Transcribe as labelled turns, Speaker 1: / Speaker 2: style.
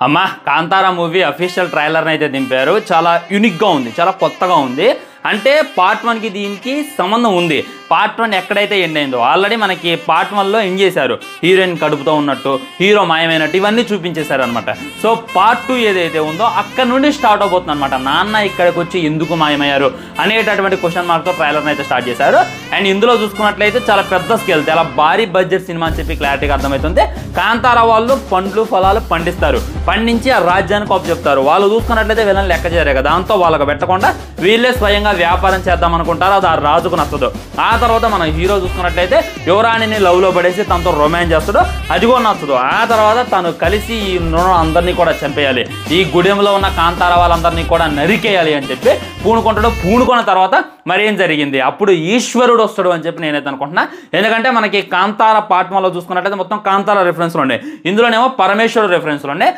Speaker 1: అమ్మా Kantara movie official ట్రైలర్ని అయితే దింపారు. చాలా యూనిక్గా ఉంది, చాలా కొత్తగా ఉంది. అంటే పార్ట్ 1కి దీనికి సంబంధం ఉంది. పార్ట్ 1 ఎక్కడైతే ఎండ్ అయిందో ఆల్రెడీ మనకి పార్ట్ 1లో ఎండ్ చేశారు. హీరోయిన్ కడుపుతో ఉన్నట్టు, హీరో మాయమైనట్టు ఇవన్నీ చూపించేశారు అనమాట. సో పార్ట్ 2 ఏదైతే ఉందో అక్కడ నుండి స్టార్ట్ అవబోతుంది అనమాట. నాన్న ఇక్కడికి వచ్చి ఎందుకు మాయమయ్యారు అనేటటువంటి క్వశ్చన్ మార్క్తో ట్రైలర్ని అయితే స్టార్ట్ చేశారు. అండ్ ఇందులో చూసుకున్నట్లయితే చాలా పెద్ద స్కేల్, చాలా భారీ బడ్జెట్ సినిమా అని చెప్పి క్లారిటీగా అర్థమవుతుంది. కాంతారా వాళ్ళు పండ్లు ఫలాలు పండిస్తారు, పండించి ఆ రాజ్యానికి అప్పు చెప్తారు. వాళ్ళు చూసుకున్నట్లయితే వీళ్ళని లెక్క చేయరు కదా, దాంతో వాళ్ళకు పెట్టకుండా వీళ్ళే స్వయంగా వ్యాపారం చేద్దాం అనుకుంటారు. అది ఆ రాజుకు నచ్చదు. ఆ తర్వాత మన హీరో చూసుకున్నట్లయితే యువరాణిని లవ్లో పడేసి తనతో రొమాన్స్ చేస్తాడు, అది కూడా నచ్చదు. ఆ తర్వాత తను కలిసి ఈ అందరినీ కూడా చంపేయాలి, ఈ గుడెంలో ఉన్న కాంతారా వాళ్ళందరినీ కూడా నరికేయాలి అని చెప్పి పూనుకుంటాడు. పూనుకున్న తర్వాత మరేం జరిగింది, అప్పుడు ఈశ్వరుడు వస్తాడు అని చెప్పి నేనైతే అనుకుంటున్నా. ఎందుకంటే మనకి కాంతారా పార్ట్ 1లో చూసుకున్నట్లయితే మొత్తం కాంతారా రిఫరెన్స్లు ఉన్నాయి, ఇందులోనేమో పరమేశ్వరుడు రిఫరెన్స్లు ఉన్నాయి.